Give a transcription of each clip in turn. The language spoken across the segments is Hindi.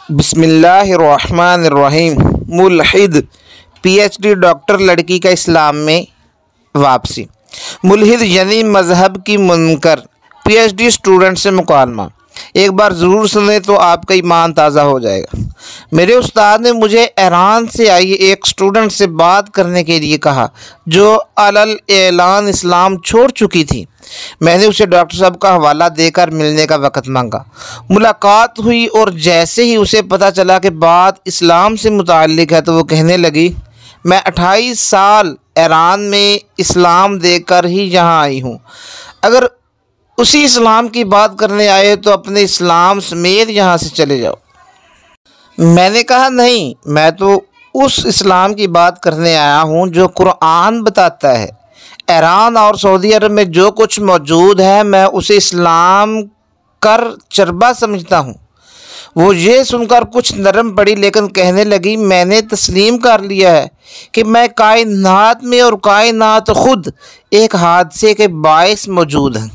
बिस्मिल्लाहिर्रहमानिर्रहीम। मुल्हिद पीएचडी डॉक्टर लड़की का इस्लाम में वापसी। मुल्हिद यानी मज़हब की मुनकर पीएचडी स्टूडेंट से मुकालमा। एक बार ज़रूर सुने तो आपका ईमान ताज़ा हो जाएगा। मेरे उस्ताद ने मुझे ईरान से आई एक स्टूडेंट से बात करने के लिए कहा जो अलल ऐलान इस्लाम छोड़ चुकी थी। मैंने उसे डॉक्टर साहब का हवाला देकर मिलने का वक़्त मांगा। मुलाकात हुई और जैसे ही उसे पता चला कि बात इस्लाम से मुताल्लिक़ है तो वो कहने लगी, मैं 28 साल ईरान में इस्लाम देकर ही यहाँ आई हूँ। अगर उसी इस्लाम की बात करने आए तो अपने इस्लाम समेत यहाँ से चले जाओ। मैंने कहा नहीं, मैं तो उस इस्लाम की बात करने आया हूँ जो कुरान बताता है। ईरान और सऊदी अरब में जो कुछ मौजूद है मैं उसे इस्लाम कर चरबा समझता हूँ। वो ये सुनकर कुछ नरम पड़ी लेकिन कहने लगी, मैंने तस्लीम कर लिया है कि मैं कायनात में और कायनात खुद एक हादसे के बायस मौजूद हैं।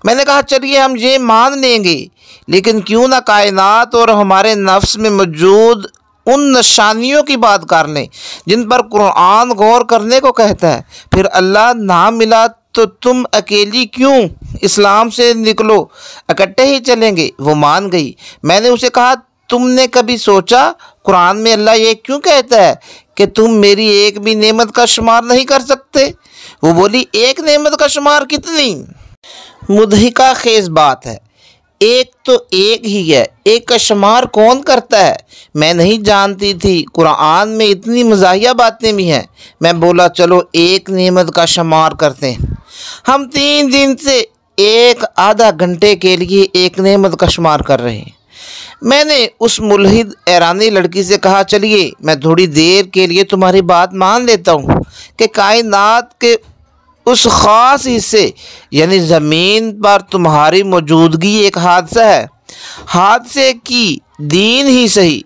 मैंने कहा चलिए हम ये मान लेंगे, लेकिन क्यों ना कायनात और हमारे नफ्स में मौजूद उन निशानियों की बात कर लें जिन पर कुरान गौर करने को कहता है। फिर अल्लाह ना मिला तो तुम अकेली क्यों, इस्लाम से निकलो, इकट्ठे ही चलेंगे। वो मान गई। मैंने उसे कहा, तुमने कभी सोचा कुरान में अल्लाह ये क्यों कहता है कि तुम मेरी एक भी नेमत का शुमार नहीं कर सकते? वो बोली, एक नेमत का शुमार कितनी मुदहिका खेज़ बात है। एक तो एक ही है, एक का शुमार कौन करता है? मैं नहीं जानती थी कुरान में इतनी मज़ाहिया बातें भी हैं। मैं बोला चलो एक नेमत का शुमार करते हैं। हम 3 दिन से एक आधा घंटे के लिए एक नेमत का शुमार कर रहे हैं। मैंने उस मुल्हिद ईरानी लड़की से कहा, चलिए मैं थोड़ी देर के लिए तुम्हारी बात मान लेता हूँ कि कायनात के उस ख़ास हिस्से यानी ज़मीन पर तुम्हारी मौजूदगी एक हादसा है। हादसे की दीन ही सही,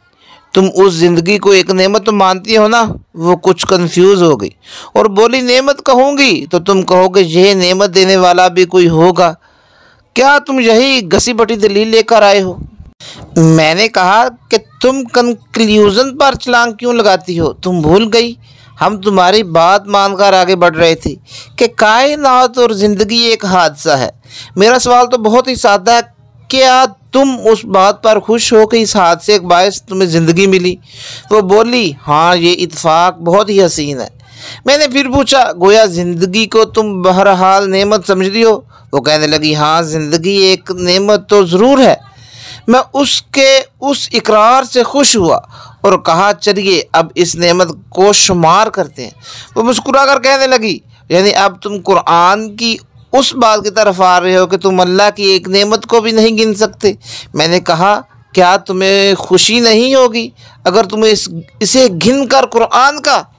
तुम उस ज़िंदगी को एक नेमत तो मानती हो ना? वो कुछ कंफ्यूज हो गई और बोली, नेमत कहूँगी तो तुम कहोगे यह नेमत देने वाला भी कोई होगा क्या? तुम यही घसी बटी दलील लेकर आए हो? मैंने कहा कि तुम कंक्लूज़न पर छलांग क्यों लगाती हो? तुम भूल गई हम तुम्हारी बात मानकर आगे बढ़ रहे थे कि कायनात और ज़िंदगी एक हादसा है। मेरा सवाल तो बहुत ही सादा है, क्या तुम उस बात पर खुश हो कि इस हादसे के बायस तुम्हें ज़िंदगी मिली? वो बोली, हाँ ये इत्तेफाक बहुत ही हसीन है। मैंने फिर पूछा, गोया ज़िंदगी को तुम बहरहाल नेमत समझती हो? वो कहने लगी, हाँ ज़िंदगी एक नेमत तो ज़रूर है। मैं उसके उस इकरार से खुश हुआ और कहा, चलिए अब इस नेमत को शुमार करते हैं। वो मुस्कुरा कर कहने लगी, यानी अब तुम कुरान की उस बात की तरफ आ रहे हो कि तुम अल्लाह की एक नेमत को भी नहीं गिन सकते। मैंने कहा, क्या तुम्हें खुशी नहीं होगी अगर तुम्हें इसे गिन कर कुरान का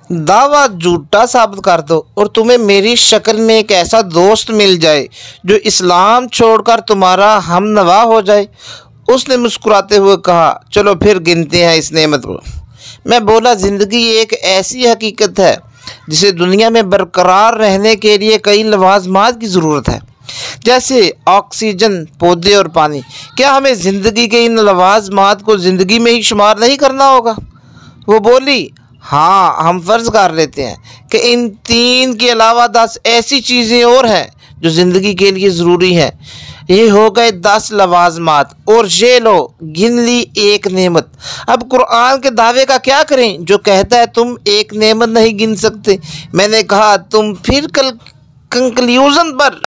दावा झूठा साबित कर दो और तुम्हें मेरी शक्ल में एक ऐसा दोस्त मिल जाए जो इस्लाम छोड़कर तुम्हारा हमनवा हो जाए? उसने मुस्कुराते हुए कहा, चलो फिर गिनते हैं इस नेमत को। मैं बोला, ज़िंदगी एक ऐसी हकीकत है जिसे दुनिया में बरकरार रहने के लिए कई लवाज़मात की ज़रूरत है, जैसे ऑक्सीजन, पौधे और पानी। क्या हमें ज़िंदगी के इन लवाज़मात को ज़िंदगी में ही शुमार नहीं करना होगा? वो बोली, हाँ हम फ़र्ज़ कर लेते हैं कि इन 3 के अलावा 10 ऐसी चीज़ें और हैं जो ज़िंदगी के लिए ज़रूरी हैं। ये हो गए 10 लवाज़मात और ये लो गिन ली एक नेमत। अब कुरान के दावे का क्या करें जो कहता है तुम एक नेमत नहीं गिन सकते? मैंने कहा, तुम फिर कल कंक्लूज़न पर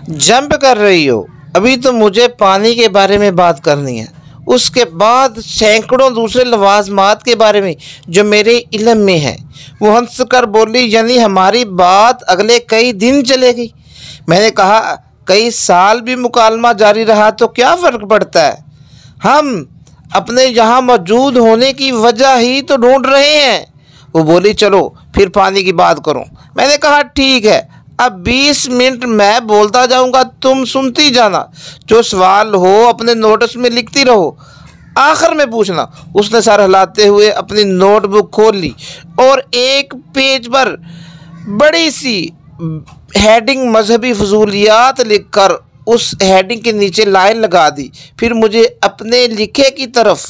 जंप कर रही हो। अभी तो मुझे पानी के बारे में बात करनी है, उसके बाद सैकड़ों दूसरे लवाज़मात के बारे में जो मेरे इल्म में है। वो हंस कर बोली, यानी हमारी बात अगले कई दिन चलेगी। मैंने कहा, कई साल भी मुकालमा जारी रहा तो क्या फ़र्क पड़ता है? हम अपने यहाँ मौजूद होने की वजह ही तो ढूंढ रहे हैं। वो बोली, चलो फिर पानी की बात करो। मैंने कहा, ठीक है, अब 20 मिनट मैं बोलता जाऊंगा, तुम सुनती जाना। जो सवाल हो अपने नोट्स में लिखती रहो, आखिर में पूछना। उसने सर हिलाते हुए अपनी नोटबुक खोल ली और एक पेज पर बड़ी सी हेडिंग मजहबी फजूलियात लिखकर उस हेडिंग के नीचे लाइन लगा दी। फिर मुझे अपने लिखे की तरफ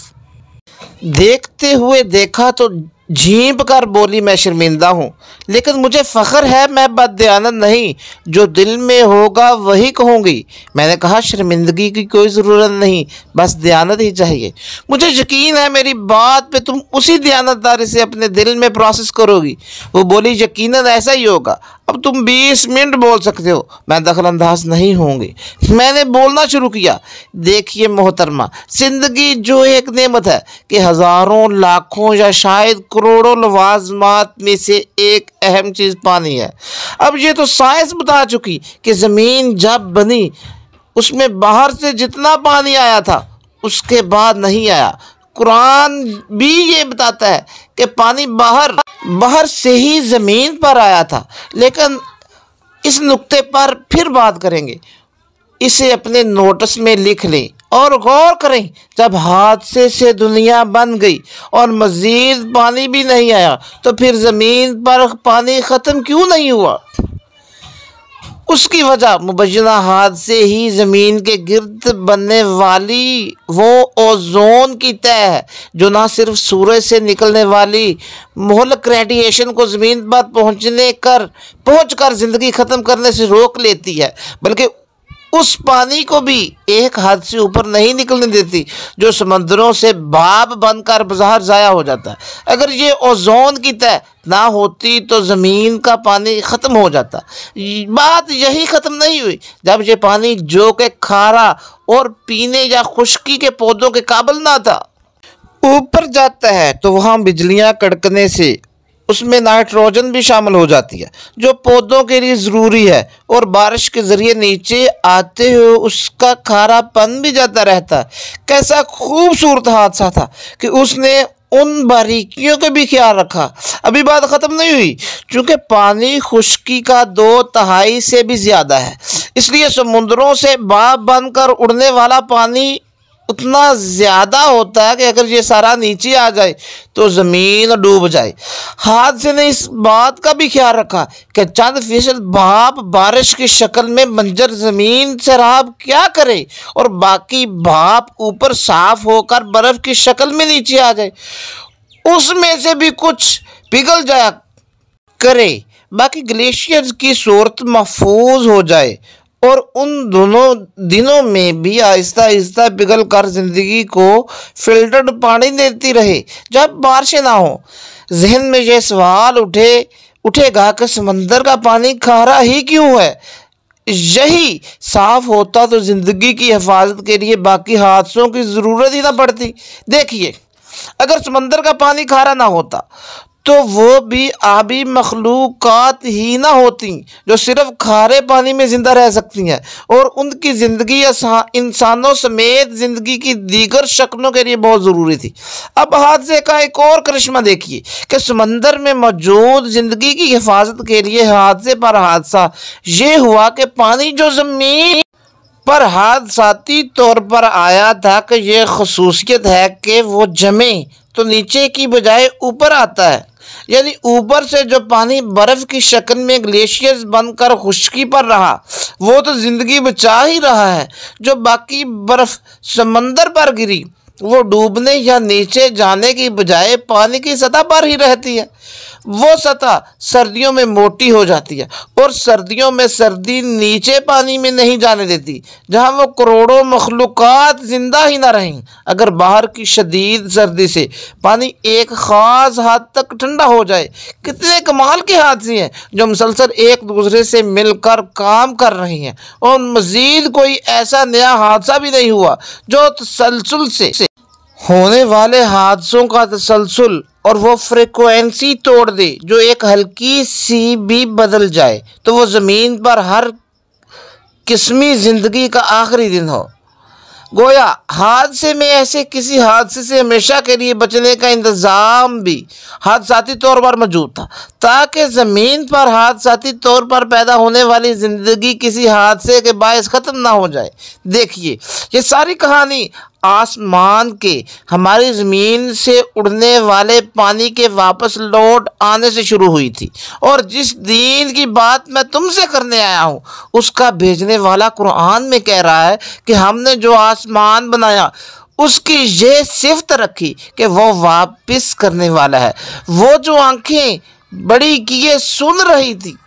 देखते हुए देखा तो झींप कर बोली, मैं शर्मिंदा हूँ, लेकिन मुझे फ़ख्र है मैं बददयानत नहीं, जो दिल में होगा वही कहूँगी। मैंने कहा, शर्मिंदगी की कोई ज़रूरत नहीं, बस दयानत ही चाहिए। मुझे यकीन है मेरी बात पे तुम उसी दयानतदारी से अपने दिल में प्रोसेस करोगी। वो बोली, यकीनन ऐसा ही होगा। अब तुम 20 मिनट बोल सकते हो, मैं दखलंदाज नहीं होंगी। मैंने बोलना शुरू किया, देखिए मोहतरमा, ज़िंदगी जो एक नेमत है कि हज़ारों लाखों या शायद करोड़ों लवाजमात में से एक अहम चीज़ पानी है। अब ये तो साइंस बता चुकी कि ज़मीन जब बनी उसमें बाहर से जितना पानी आया था उसके बाद नहीं आया। कुरान भी ये बताता है कि पानी बाहर से ही ज़मीन पर आया था। लेकिन इस नुक्ते पर फिर बात करेंगे, इसे अपने नोटिस में लिख लें और गौर करें। जब हादसे से दुनिया बन गई और मज़ीद पानी भी नहीं आया तो फिर ज़मीन पर पानी ख़त्म क्यों नहीं हुआ? उसकी वजह मुबैना हादसे ही ज़मीन के गिर्द बनने वाली वो ओजोन की तह है, जो ना सिर्फ सूरज से निकलने वाली मोहलक रेडिएशन को ज़मीन पर पहुँच कर ज़िंदगी ख़त्म करने से रोक लेती है, बल्कि उस पानी को भी एक हद से ऊपर नहीं निकलने देती, जो समंदरों से भाप बनकर बाहर ज़ाया हो जाता है। अगर ये ओजोन की तह ना होती तो ज़मीन का पानी ख़त्म हो जाता। बात यही ख़त्म नहीं हुई जब ये पानी जो कि खारा और पीने या खुश्की के पौधों के काबिल ना था ऊपर जाता है तो वहाँ बिजलियाँ कड़कने से उसमें नाइट्रोजन भी शामिल हो जाती है, जो पौधों के लिए ज़रूरी है, और बारिश के ज़रिए नीचे आते हुए उसका खारापन भी जाता रहता है। कैसा खूबसूरत हादसा था कि उसने उन बारीकियों का भी ख्याल रखा। अभी बात ख़त्म नहीं हुई, क्योंकि पानी खुश्की का 2/3 से भी ज़्यादा है, इसलिए समुद्रों से भाप बनकर उड़ने वाला पानी उतना ज़्यादा होता है कि अगर ये सारा नीचे आ जाए तो ज़मीन डूब जाए। हादसे ने इस बात का भी ख्याल रखा कि चंद फीसद भाप बारिश की शक्ल में बंजर ज़मीन से राब क्या करे और बाकी भाप ऊपर साफ होकर बर्फ़ की शक्ल में नीचे आ जाए, उसमें से भी कुछ पिघल जाया करे, बाकी ग्लेशियर की सूरत महफूज हो जाए और उन दोनों दिनों में भी आहिस्ता आहिस्ता पिघल कर ज़िंदगी को फिल्टर्ड पानी देती रहे जब बारिशें ना हो। जहन में यह सवाल उठेगा कि समंदर का पानी खारा ही क्यों है? यही साफ होता तो ज़िंदगी की हिफाजत के लिए बाकी हादसों की ज़रूरत ही ना पड़ती। देखिए, अगर समंदर का पानी खारा ना होता तो वो भी आबी मखलूक़ात ही ना होती जो सिर्फ खारे पानी में ज़िंदा रह सकती हैं, और उनकी ज़िंदगी इंसानों समेत ज़िंदगी की दीगर शक्लों के लिए बहुत ज़रूरी थी। अब हादसे का एक और करिश्मा देखिए कि समंदर में मौजूद ज़िंदगी की हिफाजत के लिए हादसे पर हादसा ये हुआ कि पानी जो ज़मीन पर हादसाती तौर पर आया था कि यह खसूसियत है कि वो जमे तो नीचे की बजाय ऊपर आता है, यानी ऊपर से जो पानी बर्फ़ की शक्ल में ग्लेशियर्स बनकर खुश्की पर रहा वो तो ज़िंदगी बचा ही रहा है, जो बाकी बर्फ़ समंदर पर गिरी वो डूबने या नीचे जाने की बजाय पानी की सतह पर ही रहती है। वो सतह सर्दियों में मोटी हो जाती है और सर्दियों में सर्दी नीचे पानी में नहीं जाने देती, जहाँ वो करोड़ों मखलूक़ात ज़िंदा ही ना रहें। अगर बाहर की शदीद सर्दी से पानी एक ख़ास हद तक ठंडा हो जाए, कितने कमाल के हादसे हैं जो मुसलसल एक दूसरे से मिलकर काम कर रहे हैं, और मज़ीद कोई ऐसा नया हादसा भी नहीं हुआ जो तसलसल से होने वाले हादसों का तसलसल और वो फ्रीक्वेंसी तोड़ दे, जो एक हल्की सी भी बदल जाए तो वो ज़मीन पर हर किस्मी ज़िंदगी का आखिरी दिन हो। गोया हादसे में ऐसे किसी हादसे से हमेशा के लिए बचने का इंतज़ाम भी हादसाती तौर पर मौजूद था, ताकि ज़मीन पर हादसाती तौर पर पैदा होने वाली ज़िंदगी किसी हादसे के बायस ख़त्म ना हो जाए। देखिए, ये सारी कहानी आसमान के हमारी ज़मीन से उड़ने वाले पानी के वापस लौट आने से शुरू हुई थी, और जिस दीन की बात मैं तुमसे करने आया हूँ उसका भेजने वाला कुरान में कह रहा है कि हमने जो आसमान बनाया उसकी ये सिफ्त रखी कि वो वापस करने वाला है। वो जो आंखें बड़ी किए सुन रही थी,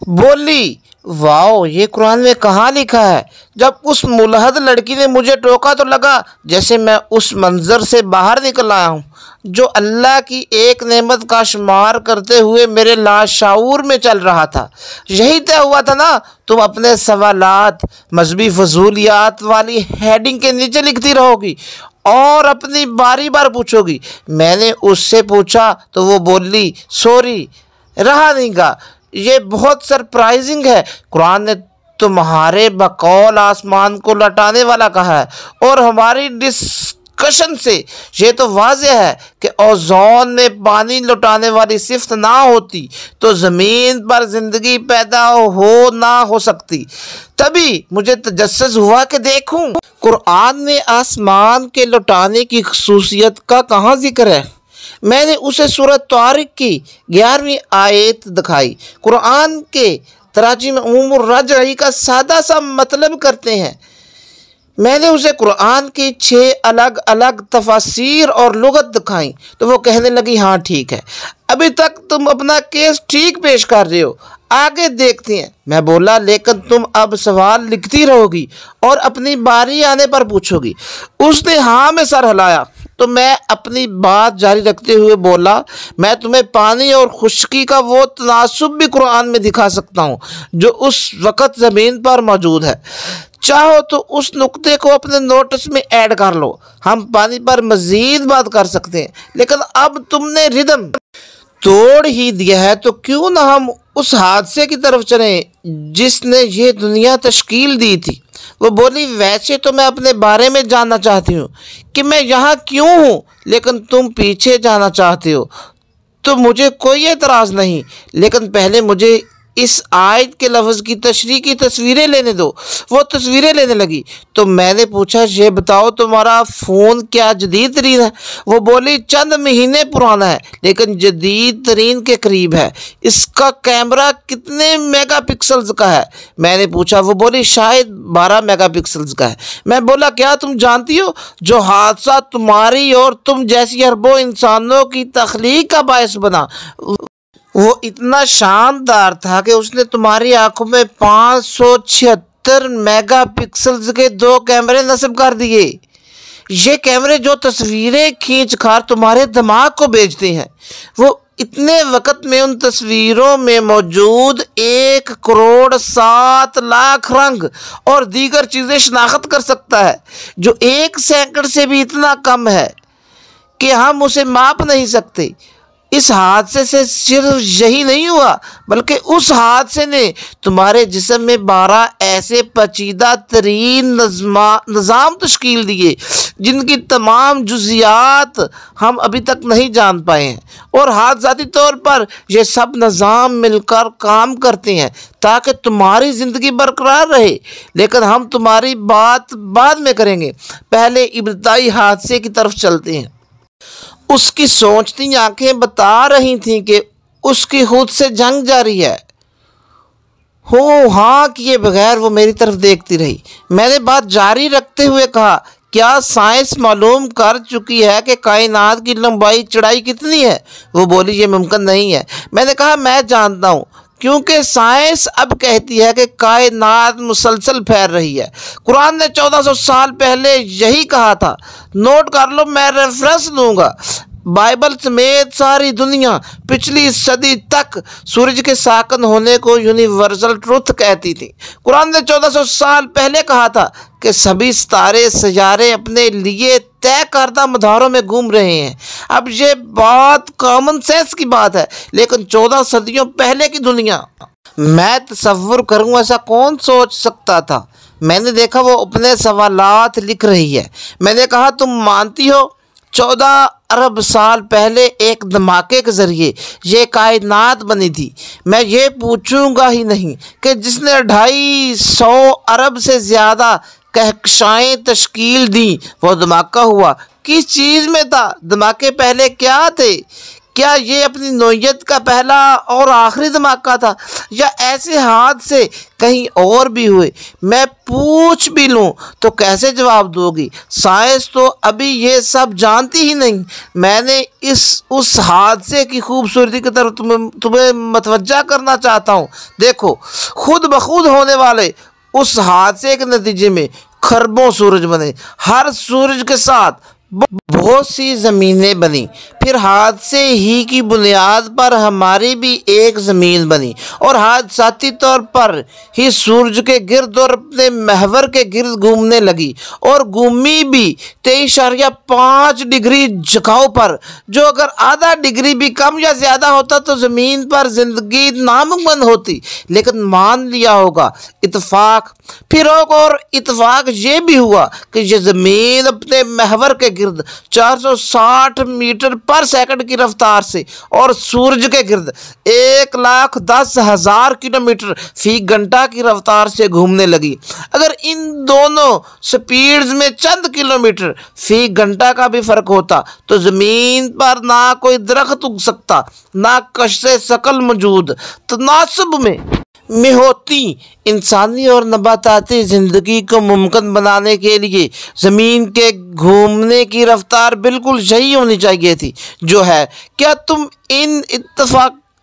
बोली वाओ, ये कुरान में कहाँ लिखा है। जब उस मुलहद लड़की ने मुझे टोका तो लगा जैसे मैं उस मंजर से बाहर निकल आया हूँ जो अल्लाह की एक नेमत का शुमार करते हुए मेरे लाशऊर में चल रहा था। यही तय हुआ था ना, तुम अपने सवालात मजहबी फजूलियात वाली हेडिंग के नीचे लिखती रहोगी और अपनी बारी बार पूछोगी। मैंने उससे पूछा तो वो बोली सॉरी, रहा नहीं गा, ये बहुत सरप्राइजिंग है। कुरान ने तुम्हारे बकौल आसमान को लौटाने वाला कहा है और हमारी डिस्कशन से ये तो वाज़ेह है कि ओज़ोन में पानी लौटाने वाली सिफ्त ना होती तो ज़मीन पर ज़िंदगी पैदा हो ना हो सकती। तभी मुझे तजस्सुस हुआ कि देखूं कुरान में आसमान के लौटाने की खसूसियत का कहाँ जिक्र है। मैंने उसे सूरत तारिक की 11वीं आयत दिखाई। कुरान के तराजिम उमूर रजई का सादा सा मतलब करते हैं। मैंने उसे कुरान की 6 अलग अलग तफसीर और लुगत दिखाई तो वो कहने लगी हाँ ठीक है, अभी तक तुम अपना केस ठीक पेश कर रहे हो, आगे देखते हैं। मैं बोला लेकिन तुम अब सवाल लिखती रहोगी और अपनी बारी आने पर पूछोगी। उसने हाँ में सर हिलाया तो मैं अपनी बात जारी रखते हुए बोला मैं तुम्हें पानी और खुश्की का वो तनासुब भी कुरान में दिखा सकता हूँ जो उस वक़्त ज़मीन पर मौजूद है। चाहो तो उस नुक्ते को अपने नोटिस में ऐड कर लो। हम पानी पर मज़ीद बात कर सकते हैं, लेकिन अब तुमने रिदम तोड़ ही दिया है तो क्यों ना हम उस हादसे की तरफ चलें जिसने ये दुनिया तश्कील दी थी। वो बोली वैसे तो मैं अपने बारे में जानना चाहती हूँ कि मैं यहाँ क्यों हूँ, लेकिन तुम पीछे जाना चाहते हो तो मुझे कोई एतराज़ नहीं, लेकिन पहले मुझे इस आयत के लफ्ज़ की तशरीह की तस्वीरें लेने दो। वो तस्वीरें लेने लगी तो मैंने पूछा ये बताओ तुम्हारा फ़ोन क्या जदीद तरीन है। वो बोली चंद महीने पुराना है लेकिन जदीद तरीन के करीब है। इसका कैमरा कितने मेगापिक्सल्स का है। मैंने पूछा, वो बोली शायद 12 मेगापिक्सल्स का है। मैं बोला क्या तुम जानती हो जो हादसा तुम्हारी और तुम जैसी अरबों इंसानों की तख्लीक का बायस बना वो इतना शानदार था कि उसने तुम्हारी आंखों में 576 मेगापिक्सल्स के 2 कैमरे नस्ब कर दिए। ये कैमरे जो तस्वीरें खींच कर तुम्हारे दिमाग को भेजते हैं वो इतने वक्त में उन तस्वीरों में मौजूद 1,07,00,000 रंग और दीगर चीज़ें शनाख्त कर सकता है जो 1 सेकंड से भी इतना कम है कि हम उसे माप नहीं सकते। इस हादसे से सिर्फ यही नहीं हुआ बल्कि उस हादसे ने तुम्हारे जिस्म में 12 ऐसे पेचीदा तरीन निज़ाम तश्कील दिए जिनकी तमाम जुज़ियात हम अभी तक नहीं जान पाए हैं और हादसाती तौर पर यह सब निज़ाम मिलकर काम करते हैं ताकि तुम्हारी ज़िंदगी बरकरार रहे। लेकिन हम तुम्हारी बात बाद में करेंगे, पहले इब्तिदाई हादसे की तरफ चलते हैं। उसकी सोचती आंखें बता रही थीं कि उसकी खुद से जंग जारी है। हो हाँ किए बगैर वो मेरी तरफ देखती रही। मैंने बात जारी रखते हुए कहा क्या साइंस मालूम कर चुकी है कि कायनात की लंबाई चौड़ाई कितनी है। वो बोली ये मुमकिन नहीं है। मैंने कहा मैं जानता हूँ क्योंकि साइंस अब कहती है कि कायनात मुसलसल फैल रही है। कुरान ने 1400 साल पहले यही कहा था। नोट कर लो, मैं रेफरेंस दूंगा। बाइबल समेत सारी दुनिया पिछली सदी तक सूरज के साकन होने को यूनिवर्सल ट्रुथ कहती थी। कुरान ने 1400 साल पहले कहा था कि सभी सितारे सैयारे अपने लिए तय करदा मदारों में घूम रहे हैं। अब ये बात कॉमन सेंस की बात है, लेकिन 14 सदियों पहले की दुनिया मैं तसव्वुर करूँ ऐसा कौन सोच सकता था। मैंने देखा वो अपने सवालात लिख रही है। मैंने कहा तुम मानती हो 14 अरब साल पहले एक धमाके के ज़रिए ये कायनात बनी थी। मैं ये पूछूंगा ही नहीं कि जिसने 250 अरब से ज़्यादा कहकशाएँ तश्कील दी वो धमाका हुआ किस चीज़ में था। धमाके पहले क्या थे, क्या ये अपनी नौयत का पहला और आखिरी धमाका था, या ऐसे हादसे कहीं और भी हुए? मैं पूछ भी लूँ तो कैसे जवाब दोगी? साइंस तो अभी ये सब जानती ही नहीं। मैंने उस हादसे की खूबसूरती की तरफ तुम्हें मतवज्जा करना चाहता हूँ। देखो, खुद ब खुद होने वाले उस हादसे के नतीजे में खरबों सूरज बने। हर सूरज के साथ बहुत सी ज़मीनें बनी। फिर हादसे ही की बुनियाद पर हमारी भी एक ज़मीन बनी और हादसाती तौर पर ही सूरज के गिर्द और अपने महवर के गिर्द घूमने लगी, और घूमी भी 23.5 डिग्री झुकाव पर, जो अगर आधा डिग्री भी कम या ज़्यादा होता तो ज़मीन पर ज़िंदगी नामुमकिन होती। लेकिन मान लिया होगा इत्तेफाक। फिर और इत्तेफाक ये भी हुआ कि ये ज़मीन अपने महवर के गिर्द 460 मीटर पर सेकंड की रफ्तार से और सूरज के गिर्द 1,10,000 किलोमीटर फी घंटा की रफ्तार से घूमने लगी। अगर इन दोनों स्पीड्स में चंद किलोमीटर फी घंटा का भी फर्क होता तो ज़मीन पर ना कोई दरख्त उग सकता, ना कशे शकल मौजूद तनासब में होती। इंसानी और नबाताती ज़िंदगी को मुमकिन बनाने के लिए ज़मीन के घूमने की रफ्तार बिल्कुल यही होनी चाहिए थी जो है। क्या तुम इन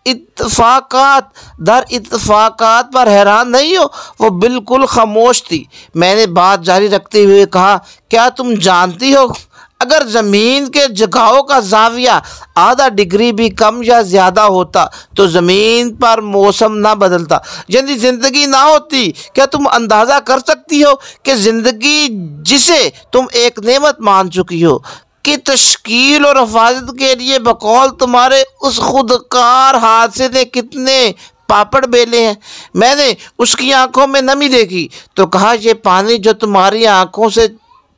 इत्तफाकात दर इत्तफाकात पर हैरान नहीं हो? वो बिल्कुल खामोश थी। मैंने बात जारी रखते हुए कहा, क्या तुम जानती हो, अगर ज़मीन के झुकाव का जाविया आधा डिग्री भी कम या ज़्यादा होता तो ज़मीन पर मौसम ना बदलता, यानी ज़िंदगी ना होती। क्या तुम अंदाज़ा कर सकती हो कि ज़िंदगी जिसे तुम एक नेमत मान चुकी हो की तश्कील और हिफाजत के लिए बकौल तुम्हारे उस खुदकार हादसे ने कितने पापड़ बेले हैं? मैंने उसकी आंखों में नमी देखी तो कहा, यह पानी जो तुम्हारी आंखों से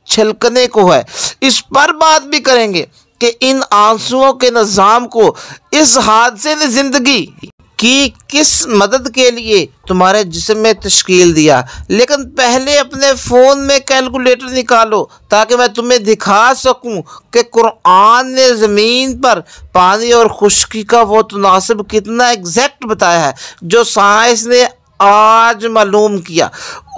छिलकने को है, इस पर बात भी करेंगे कि इन आंसुओं के निज़ाम को इस हादसे ने ज़िंदगी की किस मदद के लिए तुम्हारे जिस्म में तश्कील दिया। लेकिन पहले अपने फ़ोन में कैलकुलेटर निकालो ताकि मैं तुम्हें दिखा सकूं कि कुरान ने ज़मीन पर पानी और खुश्की का वो तनासब कितना एग्जैक्ट बताया है जो साइंस ने आज मालूम किया।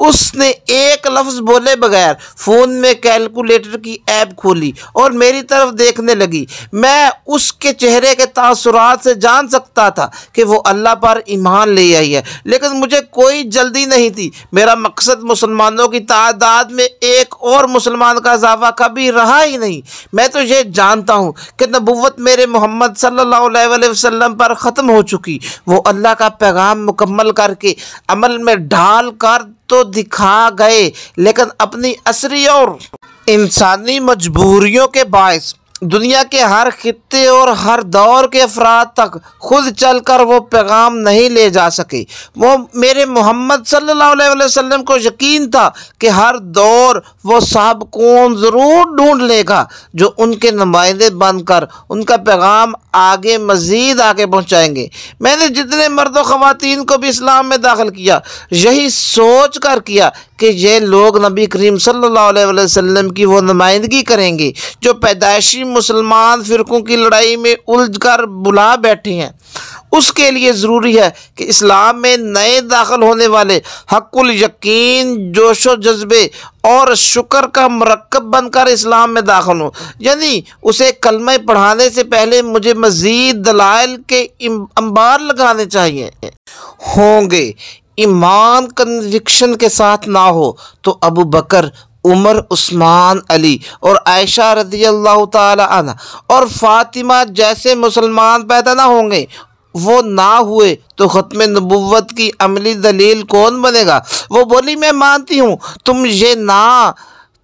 उसने एक लफ्ज़ बोले बगैर फ़ोन में कैलकुलेटर की ऐप खोली और मेरी तरफ देखने लगी। मैं उसके चेहरे के तासुरात से जान सकता था कि वो अल्लाह पर ईमान ले आई है, लेकिन मुझे कोई जल्दी नहीं थी। मेरा मकसद मुसलमानों की तादाद में एक और मुसलमान का इजाफा कभी रहा ही नहीं। मैं तो ये जानता हूँ कि नबुव्वत मेरे मोहम्मद सल्लल्लाहु अलैहि वसल्लम पर ख़त्म हो चुकी। वो अल्लाह का पैगाम मुकम्मल करके अमल में ढाल कर तो दिखा गए, लेकिन अपनी असरी और इंसानी मजबूरियों के बायस दुनिया के हर खित्ते और हर दौर के अफराद तक खुद चलकर वो पैगाम नहीं ले जा सके। वो मेरे मोहम्मद सल्लल्लाहु अलैहि वसल्लम को यकीन था कि हर दौर वो साहब कौन ज़रूर ढूंढ लेगा जो उनके नुमाइंदे बनकर उनका पैगाम आगे मज़ीद आगे पहुँचाएँगे। मैंने जितने मर्दों ख़वातीन को भी इस्लाम में दाखिल किया, यही सोच कर किया कि ये लोग नबी करीम सल्लल्लाहु अलैहि वसल्लम की वो नुमाइंदगी करेंगे जो पैदाइशी मुसलमान फ़िरक़ों की लड़ाई में उलझकर बुला बैठे हैं। उसके लिए ज़रूरी है कि इस्लाम में नए दाखिल होने वाले हक़ुल यकीन, जोशो जज्बे और शुक्र का मरकब बनकर इस्लाम में दाखिल हो। यानी उसे कलमे पढ़ाने से पहले मुझे मज़ीद दलाइल के अंबार लगाने चाहिए होंगे। ईमान कन्विक्शन के साथ ना हो तो अबू बकर, उमर, उस्मान, अली और आयशा रज़ियल्लाहु ताला अन्हा और फ़ातिमा जैसे मुसलमान पैदा ना होंगे। वो ना हुए तो ख़त्म नबुव्वत की अमली दलील कौन बनेगा? वो बोली, मैं मानती हूँ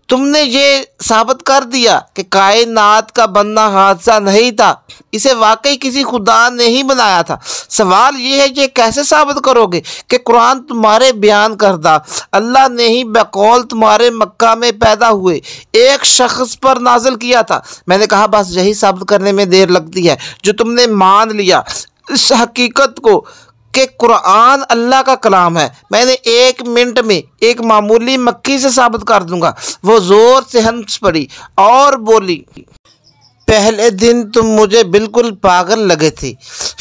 तुमने ये साबित कर दिया कि कायनात का बनना हादसा नहीं था, इसे वाकई किसी खुदा ने ही बनाया था। सवाल ये है, ये कैसे साबित करोगे कि कुरान तुम्हारे बयान करदा अल्लाह ने ही बकौल तुम्हारे मक्का में पैदा हुए एक शख्स पर नाजिल किया था? मैंने कहा, बस यही साबित करने में देर लगती है जो तुमने मान लिया इस हकीकत को कि कुरान अल्लाह का कलाम है। मैंने 1 मिनट में एक मामूली मक्खी से साबित कर दूंगा। वो ज़ोर से हंस पड़ी और बोली, पहले दिन तुम मुझे बिल्कुल पागल लगे थे,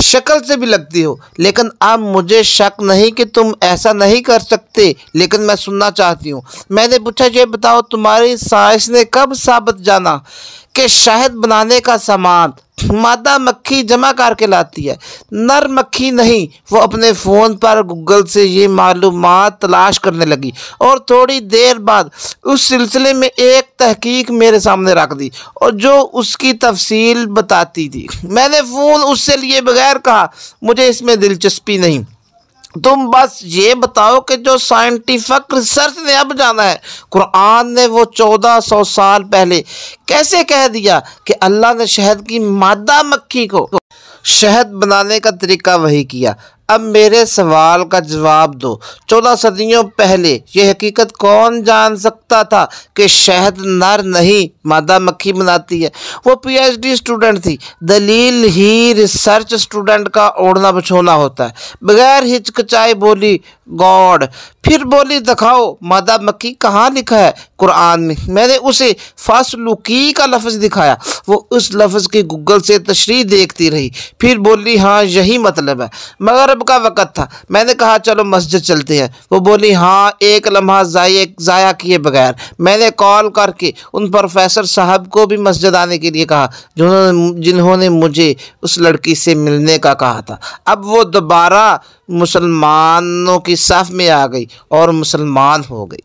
शक्ल से भी लगती हो, लेकिन अब मुझे शक नहीं कि तुम ऐसा नहीं कर सकते, लेकिन मैं सुनना चाहती हूँ। मैंने पूछा, ये बताओ तुम्हारी साइंस ने कब साबित जाना कि शहद बनाने का सामान मादा मक्खी जमा करके लाती है, नर मक्खी नहीं। वो अपने फ़ोन पर गूगल से ये मालूमात तलाश करने लगी और थोड़ी देर बाद उस सिलसिले में एक तहकीक मेरे सामने रख दी और जो उसकी तफसील बताती थी। मैंने फ़ोन उससे लिए बगैर कहा, मुझे इसमें दिलचस्पी नहीं, तुम बस ये बताओ कि जो साइंटिफिक रिसर्च ने अब जाना है, कुरान ने वो 1400 साल पहले कैसे कह दिया कि अल्लाह ने शहद की मादा मक्खी को शहद बनाने का तरीका वही किया। अब मेरे सवाल का जवाब दो, 14 सदियों पहले ये हकीकत कौन जान सकता था कि शहद नर नहीं मादा मक्खी बनाती है? वो पीएचडी स्टूडेंट थी। दलील ही रिसर्च स्टूडेंट का ओढ़ना बिछोना होता है। बगैर हिचकिचाए बोली, गॉड। फिर बोली, दिखाओ मादा मक्खी कहाँ लिखा है कुरान में? मैंने उसे फसलुकी का लफ्ज़ दिखाया। वो उस लफ्ज़ की गूगल से तशरीह देखती रही, फिर बोली, हाँ यही मतलब है। मगरिब का वक़्त था। मैंने कहा, चलो मस्जिद चलते हैं। वो बोली, हाँ, एक लम्हा ज़ाया किए बगैर। मैंने कॉल करके उन प्रोफेसर साहब को भी मस्जिद आने के लिए कहा जिन्होंने मुझे उस लड़की से मिलने का कहा था। अब वो दोबारा मुसलमानों की साफ में आ गई और मुसलमान हो गई।